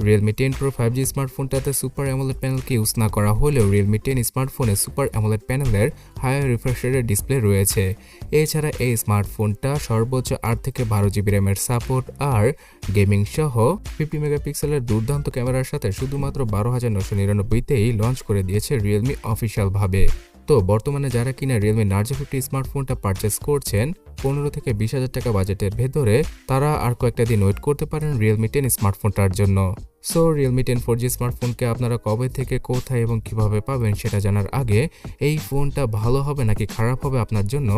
Realme 10 Pro 5G স্মার্টফোনটাতে super AMOLED প্যানেলকে use না করা হলেও Realme 10 স্মার্টফোনে সুপার অ্যামোলেড প্যানেলের হায়ার রিফ্রেশ রেটের ডিসপ্লে রয়েছে। এছাড়া এই স্মার্টফোনটা সর্বোচ্চ 8 থেকে 12 জিবি র্যামের সাপোর্ট আর গেমিং সহ 50 মেগাপিক্সেলের দুর্দান্ত ক্যামেরার সাথে শুধুমাত্র 12,999তেই লঞ্চ করে দিয়েছে Realme অফিসিয়ালভাবে। তো বর্তমানে যারা কিনা Realme Narzo 50 স্মার্টফোনটা পারচেস করছেন 15 থেকে 20,000 টাকা বাজেটের ভেতরে, তারা আর কয়েকটা দিন ওয়েট করতে পারেন Realme 10 স্মার্টফোনটার জন্য। সো Realme 10 4G স্মার্টফোনকে আপনারা কবে থেকে কোথায় এবং কিভাবে পাবেন সেটা জানার আগে এই ফোনটা ভালো হবে নাকি খারাপ হবে আপনার জন্য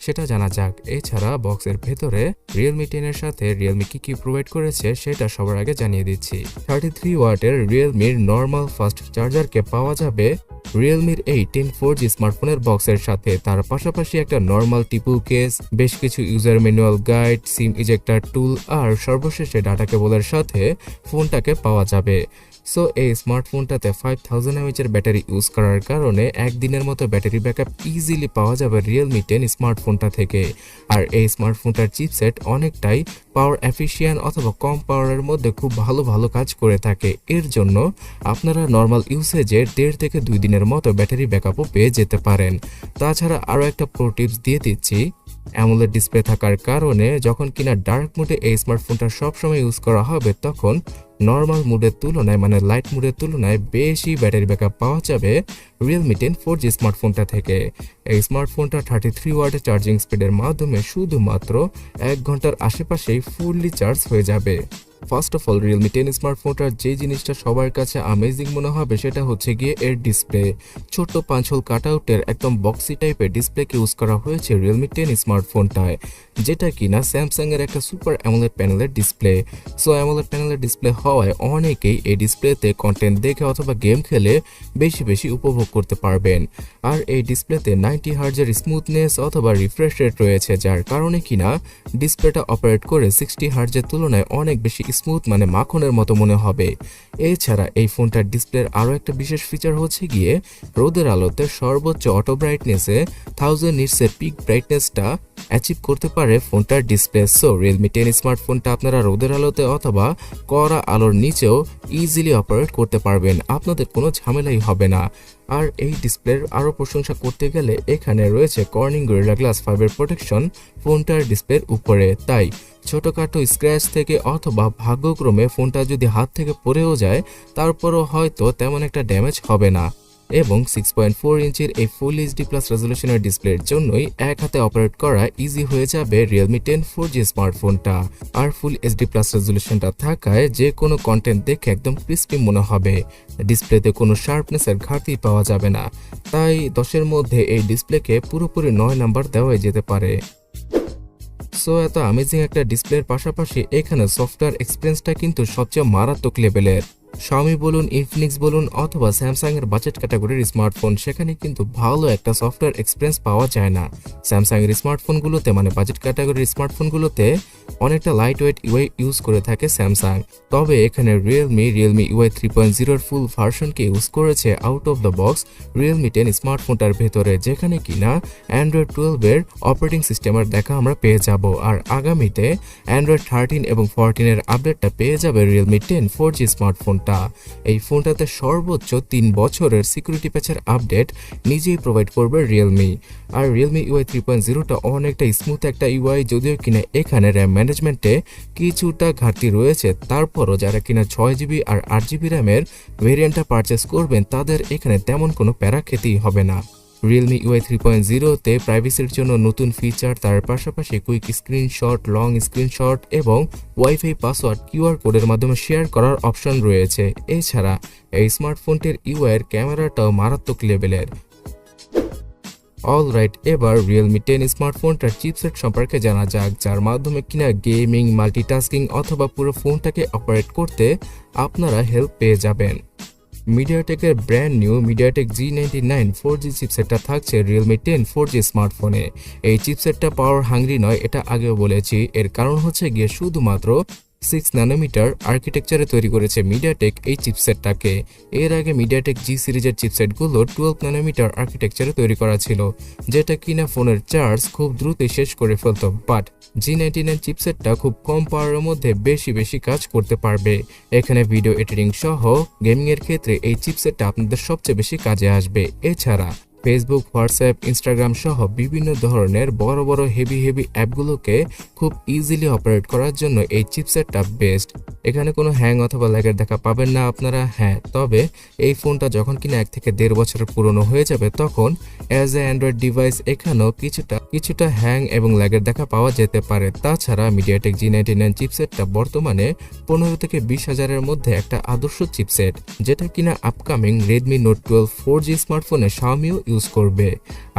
সেটা জানা যাক। এছাড়া বক্সের ভেতরে Realme 10 এর সাথে Realme কি প্রোভাইড করেছে সেটা সবার আগে জানিয়ে দিচ্ছি। 33 ওয়াটের Realme নর্মাল ফাস্ট চার্জারকে পাওয়া যাবে Realme এই 10 4G স্মার্টফোনের বক্সের সাথে। তার পাশাপাশি একটা নর্মাল টিপু কেস, বেশ কিছু user manual guide, SIM ejector tool আর সর্বশেষে ডাটা কেবলের সাথে ফোনটাকে পাওয়া যাবে। সো এই স্মার্টফোনটাতে 5000 mAh এর ব্যাটারি ইউজ করার কারণে একদিনের মতো ব্যাটারি ব্যাকআপ ইজিলি পাওয়া যাবে Realme 10 স্মার্টফোনটা থেকে। আর এই স্মার্টফোনটার চিপসেট অনেকটাই পাওয়ার এফিশিয়েন্ট অথবা কম পাওয়ারের মধ্যে খুব ভালো কাজ করে থাকে। এর জন্য আপনারা নর্মাল ইউসেজে 1.5 থেকে 2 দিনের মতো ব্যাটারি ব্যাকআপও পেয়ে যেতে পারেন। তাছাড়া আরও একটা প্রো টিপস দিয়ে দিচ্ছি, অ্যামোলেড ডিসপ্লে থাকার কারণে যখন কিনা ডার্ক মোডে এই স্মার্টফোনটা সবসময় ইউজ করা হবে তখন নর্মাল মোডের তুলনায় মানে লাইট মোডের তুলনায় বেশি ব্যাটারি ব্যাকআপ পাওয়া যাবে Realme 10 4G স্মার্টফোনটা থেকে। এই স্মার্টফোনটা 33 ওয়াটের চার্জিং স্পিডের মাধ্যমে শুধুমাত্র 1 ঘন্টার আশেপাশেই ফুললি চার্জ হয়ে যাবে। ফার্স্ট অফ অল Realme 10 স্মার্টফোনটার যে জিনিসটা সবার কাছে আমেজিং মনে হবে সেটা হচ্ছে গিয়ে এর ডিসপ্লে। ছোট্ট 5 হোল কাটআউটের একদম বক্সি টাইপের ডিসপ্লেকে ইউজ করা হয়েছে Realme 10 স্মার্টফোনটায়, যেটা কিনা স্যামসাং এর একটা সুপার অ্যামোলেড প্যানেলের ডিসপ্লে। সো অ্যামোলেড প্যানেলের ডিসপ্লে হওয়ায় অনেকেই এই ডিসপ্লেতে কন্টেন্ট দেখে অথবা গেম খেলে বেশি উপভোগ করতে পারবেন। আর এই ডিসপ্লেতে 90Hz এর স্মুথনেস অথবা রিফ্রেশ রেট রয়েছে, যার কারণে কিনা ডিসপ্লেটা অপারেট করে 60Hz এর তুলনায় অনেক বেশি স্মুথ মানে মাখনের মতো মনে হবে। এছাড়া এই ফোনটার ডিসপ্লের আরও একটা বিশেষ ফিচার হচ্ছে গিয়ে রোদের আলোতে সর্বোচ্চ অটো ব্রাইটনেসে 1000 nits এর পিক ব্রাইটনেসটা অ্যাচিভ করতে পারে ফোনটার ডিসপ্লে। সো Realme 10 স্মার্টফোনটা আপনারা রোদের আলোতে অথবা কড়া আলোর নিচেও ইজিলি অপারেট করতে পারবেন, আপনাদের কোনো ঝামেলাই হবে না। আর এই ডিসপ্লের আরও প্রশংসা করতে গেলে এখানে রয়েছে কর্নিং গরিলা গ্লাস 5 এর প্রোটেকশন ফোনটার ডিসপ্লের উপরে, তাই ছোটখাটো স্ক্র্যাচ থেকে অথবা ভাগ্যক্রমে ফোনটা যদি হাত থেকে পড়েও যায় তারপরও হয়তো তেমন একটা ড্যামেজ হবে না। এবং 6.4 ইঞ্চির এই ফুল এইচডি প্লাস রেজলিউশনের ডিসপ্লের জন্যই এক হাতে অপারেট করা ইজি হয়ে যাবে Realme 10 4G স্মার্টফোনটা। আর ফুল এইচডি প্লাস রেজলিউশনটা থাকায় যে কোনো কন্টেন্ট দেখে একদম ক্রিস্পি মনে হবে, ডিসপ্লেতে কোনো শার্পনেসের ঘাটতি পাওয়া যাবে না। তাই 10-এর মধ্যে এই ডিসপ্লেকে পুরোপুরি 9 নাম্বার দেওয়াই যেতে পারে। সো এত আমেজিং একটা ডিসপ্লের পাশাপাশি এখানে সফটওয়্যার এক্সপিরিয়েন্সটা কিন্তু সবচেয়ে মারাত্মক লেভেলের। Xiaomi বলুন, ইনফিনিক্স বলুন অথবা স্যামসাং এর বাজেট ক্যাটাগরির স্মার্টফোন, সেখানে কিন্তু ভালো একটা সফটওয়্যার এক্সপিরিয়েন্স পাওয়া যায় না। স্যামসাং এর স্মার্টফোনগুলোতে মানে বাজেট ক্যাটাগরির স্মার্টফোনগুলোতে অনেকটা লাইট ওয়েট ইউআই ইউজ করে থাকে স্যামসাং, তবে এখানে Realme UI 3.0 এর ফুল ভার্সনকে ইউজ করেছে out of the box Realme 10 স্মার্টফোনটার ভেতরে, যেখানে কিনা Android 12 এর অপারেটিং সিস্টেমের দেখা আমরা পেয়ে যাব। আর আগামীতে Android 13 এবং 14 এর আপডেটটা পেয়ে যাবে Realme 10 4G স্মার্টফোনটা। এই ফোনটাতে সর্বোচ্চ 3 বছরের সিকিউরিটি প্যাচের আপডেট নিজেই প্রোভাইড করবে Realme। আর Realme UI 3.0টা অনেকটা স্মুথ একটা ইউআই, যদিও কিনা এখানে র্যাম ম্যানেজমেন্টে কিছুটা ঘাটতি রয়েছে, তারপরও যারা কিনা 6GB আর 8GB র্যামের ভেরিয়েন্টটা পারচেস করবেন তাদের এখানে তেমন কোনো প্যারা খেতেই হবে না। Realme UI 3.0তে প্রাইভেসির জন্য নতুন ফিচার, তার পাশাপাশি কুইক স্ক্রিনশট, লং স্ক্রিনশট এবং ওয়াইফাই পাসওয়ার্ড কিউআর কোডের মাধ্যমে শেয়ার করার অপশন রয়েছে। এছাড়া এই স্মার্টফোনটির ইউআইয়ের ক্যামেরাটাও মারাত্মক লেভেলের। অলরাইট, এবার Realme 10 স্মার্টফোনটার চিপসেট সম্পর্কে জানা যাক, যার মাধ্যমে কিনা গেমিং, মাল্টিটাস্কিং অথবা পুরো ফোনটাকে অপারেট করতে আপনারা হেল্প পেয়ে যাবেন। মিডিয়াটেকের brand new MediaTek G99 4G চিপসেটটা থাকছে Realme 10 4G স্মার্টফোনে। এই চিপসেটটা পাওয়ার হাংরি নয়, এটা আগেও বলেছি। এর কারণ হচ্ছে গিয়ে শুধুমাত্র 6 ন্যানোমিটার আর্কিটেকচারে তৈরি করেছে মিডিয়াটেক এই চিপসেটটাকে। এর আগে মিডিয়াটেক জি সিরিজের চিপসেটগুলো 12 ন্যানোমিটার আর্কিটেকচারে তৈরি করা ছিল, যেটা কিনা ফোনের চার্জ খুব দ্রুতই শেষ করে ফেলত। বাট G99 চিপসেটটা খুব কম পাওয়ারের মধ্যে বেশি কাজ করতে পারবে। এখানে ভিডিও এডিটিং সহ গেমিং এর ক্ষেত্রে এই চিপসেটটা আপনাদের সবচেয়ে বেশি কাজে আসবে। এছাড়া ফেসবুক, হোয়াটসঅ্যাপ, ইনস্টাগ্রাম সহ বিভিন্ন ধরনের বড় হেভি অ্যাপগুলোকে খুব ইজিলি অপারেট করার জন্য এই চিপসেটটা বেস্ট। এখানে কোনো হ্যাং অথবা ল্যাগের দেখা পাবেন না আপনারা। হ্যাঁ, তবে এই ফোনটা যখন কিনা 1 থেকে 1.5 বছরের পুরনো হয়ে যাবে তখন অ্যাজ এ অ্যান্ড্রয়েড ডিভাইস এখানেও কিছুটা হ্যাং এবং ল্যাগের দেখা পাওয়া যেতে পারে। তাছাড়া মিডিয়াটেক G99 চিপসেটটা বর্তমানে 15 থেকে 20 হাজারের মধ্যে একটা আদর্শ চিপসেট, যেটা কিনা আপকামিং Redmi Note 12 4G স্মার্টফোনে Xiaomiও ইউজ করবে।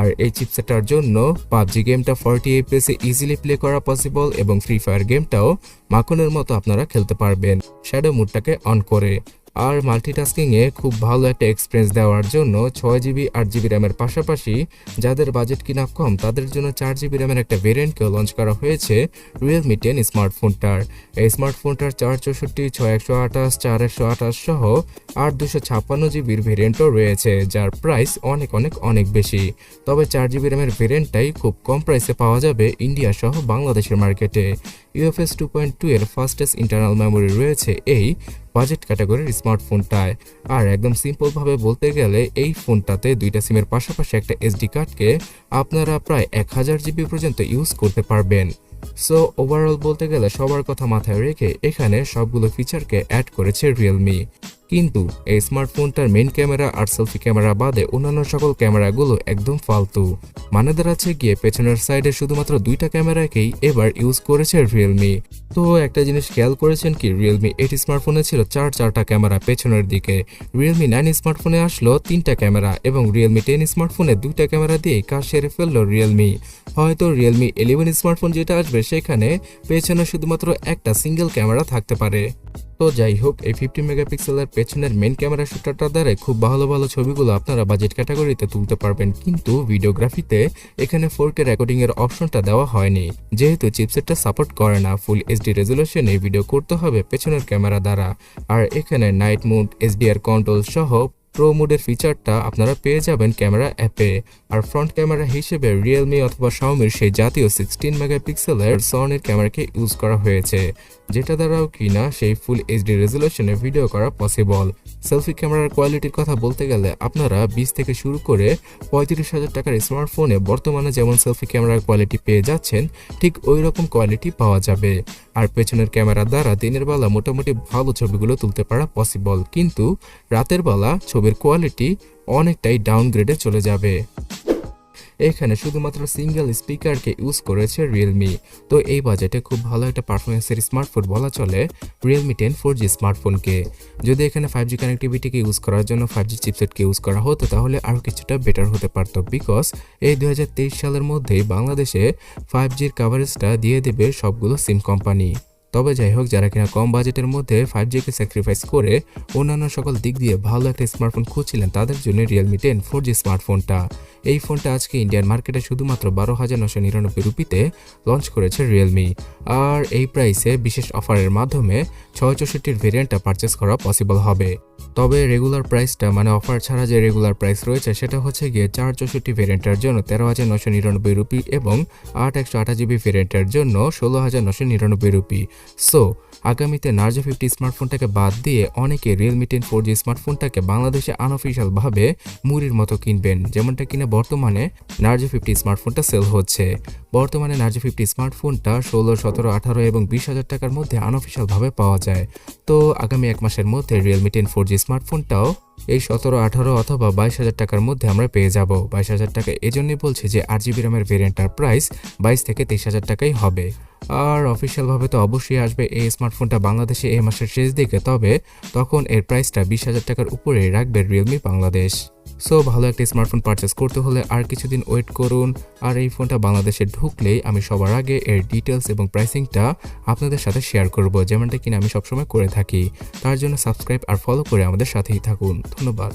আর এই চিপসেটটার জন্য পাবজি গেমটা 40 FPS এ ইজিলি প্লে করা পসিবল এবং ফ্রি ফায়ার গেমটাও মাখনের মতো আপনারা খেলতে পারবেন শ্যাডো মুডটাকে অন করে। আর মাল্টিটাস্কিং এ খুব ভালো একটা এক্সপিরিয়েন্স দেওয়ার জন্য 6GB 8GB র্যামের পাশাপাশি যাদের বাজেট কিনা কম তাদের জন্য 4GB র্যামের একটা ভেরিয়েন্টকেও লঞ্চ করা হয়েছে Realme 10 স্মার্টফোনটার। এই স্মার্টফোনটার 464, 628, 4128 সহ 8256GBর ভেরিয়েন্টও রয়েছে, যার প্রাইস অনেক বেশি। তবে 4GB র্যামের ভেরিয়েন্টটাই খুব কম প্রাইসে পাওয়া যাবে ইন্ডিয়া সহ বাংলাদেশের মার্কেটে। UFS 2.2 এর ফাস্টেস্ট ইন্টারনাল মেমোরি রয়েছে এই বাজেট ক্যাটাগরির স্মার্টফোনটায়। আর একদম সিম্পল ভাবে বলতে গেলে এই ফোনটাতে দুইটা সিমের পাশাপাশি একটা এসডি কার্ডকে আপনারা প্রায় 1000GB পর্যন্ত ইউজ করতে পারবেন। সো ওভারঅল বলতে গেলে সবার কথা মাথায় রেখে এখানে সবগুলো ফিচারকে অ্যাড করেছে রিয়েলমি। কিন্তু এই স্মার্টফোনটার মেইন ক্যামেরা আর সেলফি ক্যামেরা বাদে অন্যান্য সকল ক্যামেরাগুলো একদম ফালতু। মানে দাঁড়াচ্ছে গিয়ে পেছনের সাইডে শুধুমাত্র 2টা ক্যামেরাকেই এবার ইউজ করেছে রিয়েলমি। তো একটা জিনিস খেয়াল করেছেন কি, Realme 8 স্মার্টফোনে ছিল 4টা ক্যামেরা পেছনের দিকে, Realme 9 স্মার্টফোনে আসলো 3টা ক্যামেরা এবং Realme 10 স্মার্টফোনে 2টা ক্যামেরা দিয়ে কাজ সেরে ফেললো রিয়েলমি। হয়তো Realme 11 স্মার্টফোন যেটা আসবে সেখানে পেছনে শুধুমাত্র একটা সিঙ্গেল ক্যামেরা থাকতে পারে। তো যাই হোক, এই 50 মেগাপিক্সেলের পেছনের মেন ক্যামেরা শুটারটার দ্বারা খুব ভালো ছবিগুলো আপনারা বাজেট ক্যাটাগরিতে তুলতে পারবেন, কিন্তু ভিডিওগ্রাফিতে এখানে 4K রেকর্ডিং এর অপশনটা দেওয়া হয়নি, যেহেতু চিপসেটটা সাপোর্ট করে না। ফুল এইচডি রেজুলেশনে ভিডিও করতে হবে পেছনের ক্যামেরা দ্বারা। আর এখানে নাইট মোড, HDR কন্ট্রোল সহ প্রো মোডের ফিচারটা আপনারা পেয়ে যাবেন ক্যামেরা অ্যাপে। আর ফ্রন্ট ক্যামেরা হিসেবে রিয়েলমি অথবা শাওমির সেই জাতীয় 16 মেগাপিক্সেলের সনির ক্যামেরাকে ইউজ করা হয়েছে, যেটা দ্বারাও কিনা সেই ফুল এইচডি রেজুলেশনে ভিডিও করা পসিবল। সেলফি ক্যামেরার কোয়ালিটির কথা বলতে গেলে আপনারা 20 থেকে শুরু করে 35,000 টাকার স্মার্টফোনে বর্তমানে যেমন সেলফি ক্যামেরার কোয়ালিটি পেয়ে যাচ্ছেন ঠিক ওই রকম কোয়ালিটি পাওয়া যাবে। আর পেছনের ক্যামেরা দ্বারা দিনের বেলা মোটামুটি ভালো ছবিগুলো তুলতে পারা পসিবল, কিন্তু রাতের বেলা ছবির কোয়ালিটি অনেকটাই ডাউনগ্রেডে চলে যাবে। এখানে শুধুমাত্র সিঙ্গেল স্পিকারকে ইউজ করেছে রিয়েলমি। তো এই বাজেটে খুব ভালো একটা পারফরমেন্সের স্মার্টফোন বলা চলে Realme 10 4G স্মার্টফোনকে। যদি এখানে 5G কানেক্টিভিটিকে ইউজ করার জন্য 5G চিপসেটকে ইউজ করা হতো তাহলে আরও কিছুটা বেটার হতে পারত, বিকজ এই 2023 সালের মধ্যেই বাংলাদেশে 5Gর কাভারেজটা দিয়ে দেবে সবগুলো সিম কোম্পানি। তবে যাই হোক, যারা কিনা কম বাজেটের মধ্যে 5Gকে স্যাক্রিফাইস করে অন্যান্য সকল দিক দিয়ে ভালো একটা স্মার্টফোন খুঁজছিলেন তাদের জন্য Realme 10 4G স্মার্টফোনটা। এই ফোনটা আজকে ইন্ডিয়ান মার্কেটে শুধুমাত্র 12,999 রুপিতে লঞ্চ করেছে রিয়েলমি। আর এই প্রাইসে বিশেষ অফারের মাধ্যমে 664 ভেরিয়েন্টটা পারচেস করা পসিবল হবে। তবে রেগুলার প্রাইসটা মানে অফার ছাড়া যে রেগুলার প্রাইস রয়েছে সেটা হচ্ছে গিয়ে 464 ভেরিয়েন্টের জন্য 13,999 রুপি এবং 8/128GB ভেরিয়েন্টের জন্য 16,999 রুপি। সো আগামীতে নার্জো 50 স্মার্টফোনটাকে বাদ দিয়ে অনেকে Realme 10 4G স্মার্টফোনটাকে বাংলাদেশে আনঅফিশিয়াল ভাবে মুড়ির মতো কিনবেন, যেমনটা কিনা বর্তমানে নার্জো 50 স্মার্টফোনটা সেল হচ্ছে। বর্তমানে নার্জো 50 স্মার্টফোনটা 16, 17, 18 এবং 20,000 টাকার মধ্যে আনঅফিশিয়াল ভাবে পাওয়া যায়। তো আগামী 1 মাসের মধ্যে Realme 10 4G স্মার্টফোনটাও এই 17, 18 অথবা 22,000 টাকার মধ্যে আমরা পেয়ে যাব। 22,000 টাকা এজন্যই বলছি যে 8GB র্যামের ভেরিয়েন্টটার প্রাইস 22 থেকে 23,000 টাকাই হবে। আর অফিশিয়ালভাবে তো অবশ্যই আসবে এই স্মার্টফোনটা বাংলাদেশে এই মাসের শেষ দিকে, তবে তখন এর প্রাইসটা 20,000 টাকার উপরে রাখবে রিয়েলমি বাংলাদেশ। সো ভালো একটা স্মার্টফোন পারচেস করতে হলে আর কিছুদিন ওয়েট করুন। আর এই ফোনটা বাংলাদেশে ঢুকলেই আমি সবার আগে এর ডিটেলস এবং প্রাইসিংটা আপনাদের সাথে শেয়ার করব, যেমনটা কিনা আমি সবসময় করে থাকি। তার জন্য সাবস্ক্রাইব আর ফলো করে আমাদের সাথেই থাকুন। ধন্যবাদ।